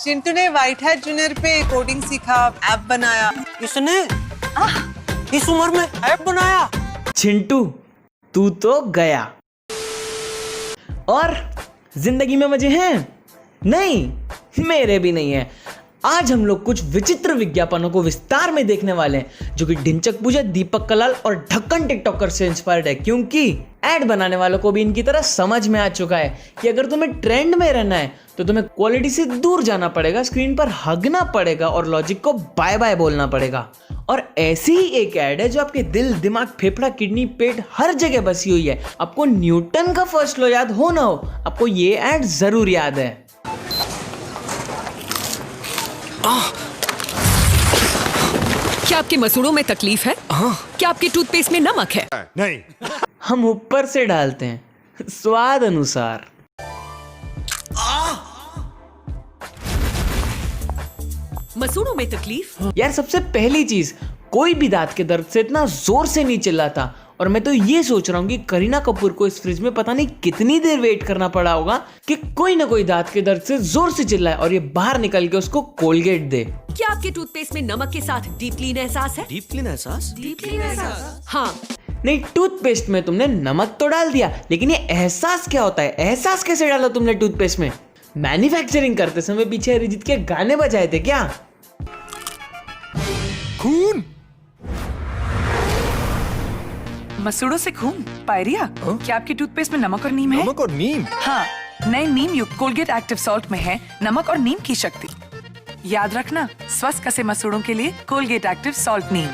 चिंटू ने white hat junior पे coding सीखा, ऐप बनाया। इसने इस उम्र में ऐप बनाया? चिंटू तू तो गया। और जिंदगी में मजे हैं? नहीं, मेरे भी नहीं है। आज हम लोग कुछ विचित्र विज्ञापनों को विस्तार में देखने वाले हैं जो कि ढिंचक पूजा, दीपक कलाल और ढक्कन टिकटॉकर से इंस्पायर्ड है, क्योंकि एड बनाने वालों को भी इनकी तरह समझ में आ चुका है कि अगर तुम्हें ट्रेंड में रहना है तो तुम्हें क्वालिटी से दूर जाना पड़ेगा, स्क्रीन पर हगना पड़ेगा और लॉजिक को बाय बाय बोलना पड़ेगा। और ऐसी ही एक एड है जो आपके दिल, दिमाग, फेफड़ा, किडनी, पेट हर जगह बसी हुई है। आपको न्यूटन का फर्स्ट लॉ याद हो ना हो, आपको ये एड जरूर याद है। क्या आपके मसूड़ों में तकलीफ है? क्या आपके टूथपेस्ट में नमक है? नहीं। हम ऊपर से डालते हैं स्वाद अनुसार। मसूड़ों में तकलीफ? यार सबसे पहली चीज, कोई भी दांत के दर्द से इतना जोर से नहीं चिल्लाता। और मैं तो ये सोच रहा हूँ कि करीना कपूर को इस फ्रिज में पता नहीं कितनी देर वेट करना पड़ा होगा कि कोई ना कोई दांत के दर्द से जोर से चिल्लाए और ये बाहर निकल के उसको कोलगेट दे। क्या आपके टूथपेस्ट में नमक के साथ डीप क्लीन एहसास है? डीप क्लीन एहसास? हाँ। नहीं, टूथपेस्ट में तुमने नमक तो डाल दिया, लेकिन ये एहसास क्या होता है? एहसास कैसे डाला तुमने टूथपेस्ट में? मैन्युफैक्चरिंग करते समय पीछे अरिजीत के गाने बजाए थे क्या? खून? मसूड़ों से खून? पायरिया? क्या आपके टूथपेस्ट में नमक और नीम है? नमक और नीम? हाँ, नए नीम युक्त कोलगेट एक्टिव सॉल्ट में है नमक और नीम की शक्ति। याद रखना, स्वस्थ कसे मसूड़ों के लिए कोलगेट एक्टिव सॉल्ट नीम।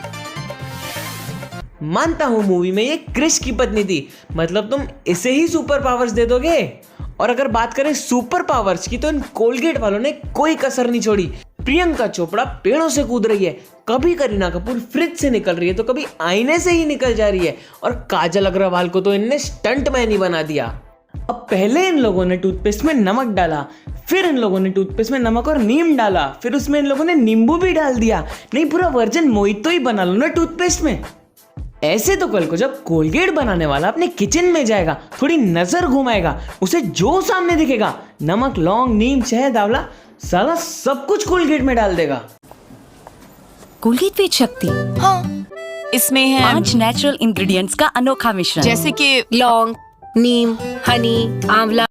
मानता हूँ मूवी में ये क्रिश की पत्नी थी, मतलब तुम इसे ही सुपर पावर्स दे दोगे। और अगर बात करें सुपर पावर्स की तो इन कोलगेट वालों ने कोई कसर नहीं छोड़ी। प्रियंका चोपड़ा पेड़ों से कूद रही है, कभी करीना कपूर फ्रिज से निकल रही है तो कभी आईने से ही निकल जा रही है, और काजल अग्रवाल को तो इनने स्टंट मैन ही बना दिया। अब पहले इन लोगों ने टूथपेस्ट में नमक डाला, फिर इन लोगों ने टूथपेस्ट में नमक और नीम डाला, फिर उसमें इन लोगों ने नींबू भी डाल दिया। नहीं, पूरा वर्जन मोहितो ही बना लो ना टूथपेस्ट में। ऐसे तो कल को जब कोलगेट बनाने वाला अपने किचन में जाएगा, थोड़ी नजर घुमाएगा, उसे जो सामने दिखेगा, नमक, लौंग, नीम, शहद, आंवला, साला सब कुछ कोलगेट में डाल देगा। कोलगेट वेट शक्ति, हाँ, इसमें है 5 नेचुरल इंग्रेडिएंट्स का अनोखा मिश्रण, जैसे कि लौंग, नीम, हनी, आंवला।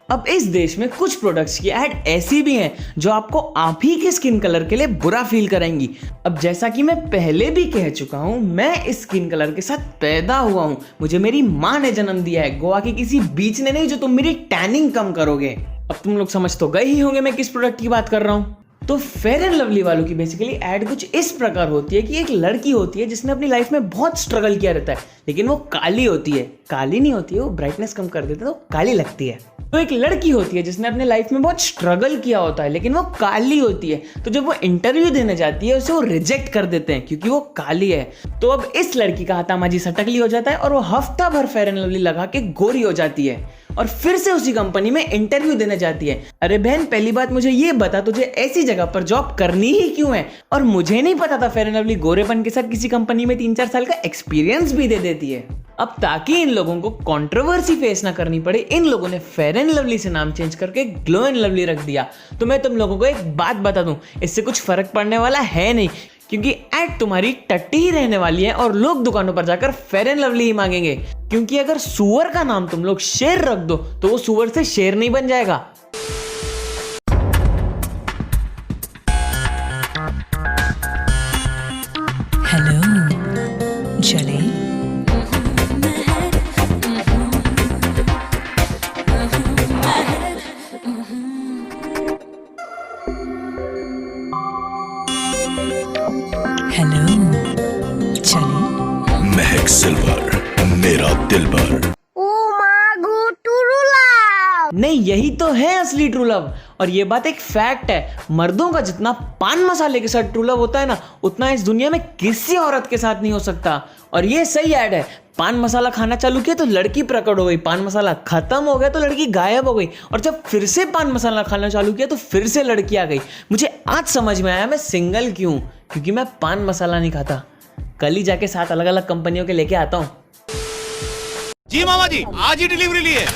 अब इस देश में कुछ प्रोडक्ट्स की ऐड ऐसी भी हैं जो आपको आप ही के स्किन कलर के लिए बुरा फील कराएंगी। अब जैसा कि मैं पहले भी कह चुका हूं, मैं इस स्किन कलर के साथ पैदा हुआ हूं। मुझे मेरी माँ ने जन्म दिया है, गोवा के किसी बीच ने नहीं जो तुम मेरी टैनिंग कम करोगे। अब तुम लोग समझ तो गए ही होंगे मैं किस प्रोडक्ट की बात कर रहा हूँ। तो फेयर एंड लवली वालों की बेसिकली ऐड कुछ इस प्रकार होती है कि एक लड़की होती है जिसने अपनी लाइफ में बहुत स्ट्रगल किया रहता है, लेकिन वो काली होती है। काली नहीं होती है, वो ब्राइटनेस कम कर देते तो काली लगती है। तो एक लड़की होती है जिसने अपने लाइफ में बहुत स्ट्रगल किया होता है, लेकिन वो काली होती है। तो जब वो इंटरव्यू देने जाती है उसे वो रिजेक्ट कर देते हैं क्योंकि वो काली है। तो अब इस लड़की का हाथामाजी सटकली हो जाता है और वो हफ्ता भर फेयर एंड लवली लगा के गोरी हो जाती है और फिर से उसी कंपनी में इंटरव्यू देने जाती है। अरे बहन, पहली बात मुझे ये बता, तुझे ऐसी जगह पर जॉब करनी ही क्यों है? और मुझे नहीं पता था फेयर एंड लवली गोरेपन के साथ किसी कंपनी में 3-4 साल का एक्सपीरियंस भी दे देती है। अब ताकि इन लोगों को कंट्रोवर्सी फेस ना करनी पड़े, इन लोगों ने फेयर एंड लवली से नाम चेंज करके ग्लो एंड लवली रख दिया। तो मैं तुम लोगों को एक बात बता दूं, इससे कुछ फर्क पड़ने वाला है नहीं, क्योंकि ऐड तुम्हारी टट्टी ही रहने वाली है और लोग दुकानों पर जाकर फेयर एंड लवली ही मांगेंगे। क्योंकि अगर सुअर का नाम तुम लोग शेर रख दो तो वो सुअर से शेर नहीं बन जाएगा। हेलो, चले? हेलो, चले? महक सिल्वर, मेरा दिलबर। नहीं, यही तो है असली ट्रू लव। और ये बात एक फैक्ट है, मर्दों का जितना पान मसाले के साथ ट्रू लव होता है ना, उतना इस दुनिया में किसी औरत के साथ नहीं हो सकता। और ये सही ऐड है। पान मसाला खाना चालू किया तो लड़की प्रकट हो गई, पान मसाला खत्म हो गया तो लड़की गायब हो गई, और जब फिर से पान मसाला खाना चालू किया तो फिर से लड़की आ गई। मुझे आज समझ में आया मैं सिंगल क्यों, क्योंकि मैं पान मसाला नहीं खाता। कल ही जाके 7 अलग अलग कंपनियों के लेके आता हूँ। जी मामा जी, आज ही डिलीवरी ली है।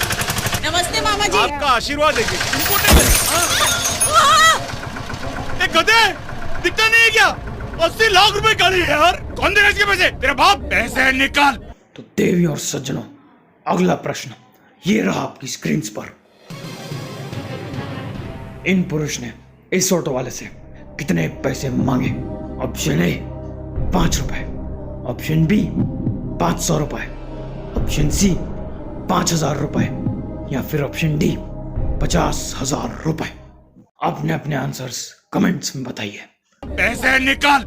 नमस्ते मामा आपका आशीर्वाद है ये गधे दिखता नहीं है क्या? 80 लाख रुपए गाड़ी है यार, कौन देगा इसके पैसे? तेरा बाप। पैसे निकाल। तो देवी और सज्जनों, अगला प्रश्न ये रहा आपकी स्क्रीन पर। इन पुरुष ने इस ऑटो वाले से कितने पैसे मांगे? ऑप्शन ए 5 रुपए, ऑप्शन बी 500 रुपए, ऑप्शन सी 5000 रुपए या फिर ऑप्शन डी 50,000 रुपए। आपने अपने आंसर्स कमेंट्स में बताइए। पैसे निकाल,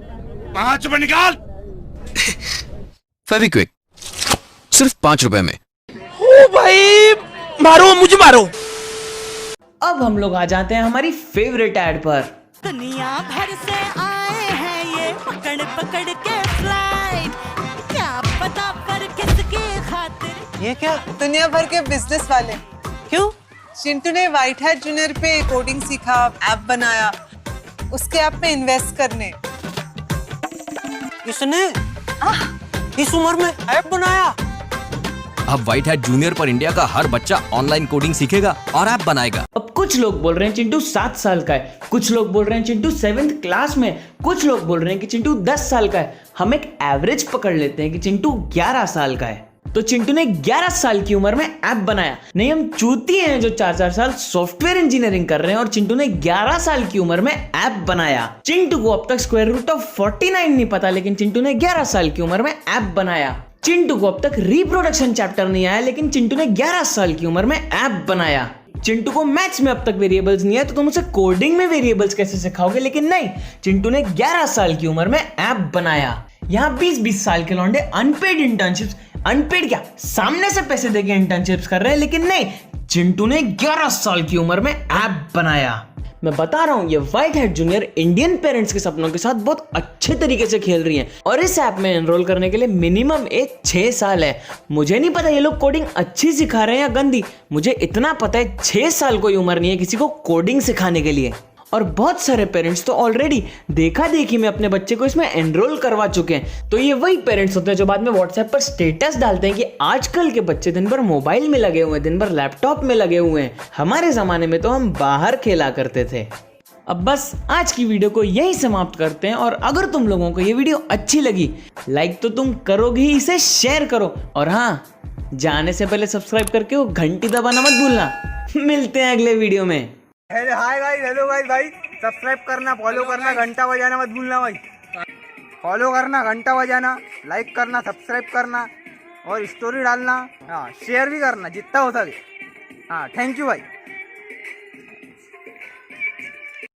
5 रुपए निकाल। फेविक्विक सिर्फ 5 रुपए में। ओ भाई, मारो मुझे मारो। अब हम लोग आ जाते हैं हमारी फेवरेट एड पर। दुनिया भर से आए हैं ये पकड़ पकड़ के फ्लाइट, क्या पता पर किसकी खातिर। ये क्या? दुनिया भर के बिजनेस वाले। क्यों? चिंटू ने व्हाइट हैट जूनियर पे कोडिंग सीखा, ऐप बनाया, उसके ऐप में इन्वेस्ट करने। इसने इस उम्र में ऐप बनाया? अब व्हाइट हैट जूनियर पर इंडिया का हर बच्चा ऑनलाइन कोडिंग सीखेगा और ऐप बनाएगा। अब कुछ लोग बोल रहे हैं चिंटू 7 साल का है, कुछ लोग बोल रहे हैं चिंटू 7th क्लास में, कुछ लोग बोल रहे हैं कि चिंटू 10 साल का है। हम एक एवरेज पकड़ लेते हैं कि चिंटू 11 साल का है। तो चिंटू ने 11 साल की उम्र में ऐप बनाया। नहीं, हम चूती हैं जो 4-4 साल सॉफ्टवेयर इंजीनियरिंग कर रहे हैं और चिंटू ने 11 साल की उम्र में ऐप बनाया। चिंटू को अब तक स्क्वायर रूट ऑफ 49 नहीं पता, लेकिन चिंटू ने 11 साल की उम्र में ऐप बनाया। चिंटू को अब तक रिप्रोडक्शन चैप्टर नहीं आया, लेकिन चिंटू ने 11 साल की उम्र में ऐप बनाया। चिंटू को मैथ्स में अब तक वेरिएबल्स नहीं है, तो तुम उसे कोडिंग में वेरिएबल्स कैसे सिखाओगे? लेकिन नहीं, चिंटू ने 11 साल की उम्र में ऐप बनाया। यहाँ 20-20 साल के लौंडे अनपेड इंटर्नशिप्स, अनपेड क्या, सामने से पैसे देके इंटर्नशिप्स कर रहे हैं, लेकिन नहीं, चिंटू ने 11 साल की उम्र में ऐप बनाया। मैं बता रहा हूँ, ये white hat junior Indian parents के सपनों के साथ बहुत अच्छे तरीके से खेल रही हैं और इस ऐप में एनरोल करने के लिए मिनिमम एज 6 साल है। मुझे नहीं पता ये लोग कोडिंग अच्छी सिखा रहे हैं या गंदी, मुझे इतना पता है 6 साल कोई उम्र नहीं है किसी को कोडिंग सिखाने के लिए। और बहुत सारे पेरेंट्स तो ऑलरेडी देखा देखी में अपने बच्चे को इसमें एनरोल करवा चुके हैं। तो ये वही पेरेंट्स होते हैं जो बाद में व्हाट्सएप पर स्टेटस डालते हैं कि आजकल के बच्चे दिन भर मोबाइल में लगे हुए हैं, दिन भर लैपटॉप में लगे हुए हैं, हमारे जमाने में तो हम बाहर खेला करते थे। अब बस आज की वीडियो को यही समाप्त करते हैं और अगर तुम लोगों को ये वीडियो अच्छी लगी, लाइक तो तुम करोगे ही, इसे शेयर करो और हाँ, जाने से पहले सब्सक्राइब करके वो घंटी दबाना मत भूलना। मिलते हैं अगले वीडियो में। हाय गाइस, हेलो गाइस, भाई सब्सक्राइब करना, फॉलो करना, घंटा बजाना मत भूलना भाई। फॉलो करना, घंटा बजाना, लाइक करना, सब्सक्राइब करना और स्टोरी डालना, हाँ शेयर भी करना जितना हो सके। हाँ, थैंक यू भाई।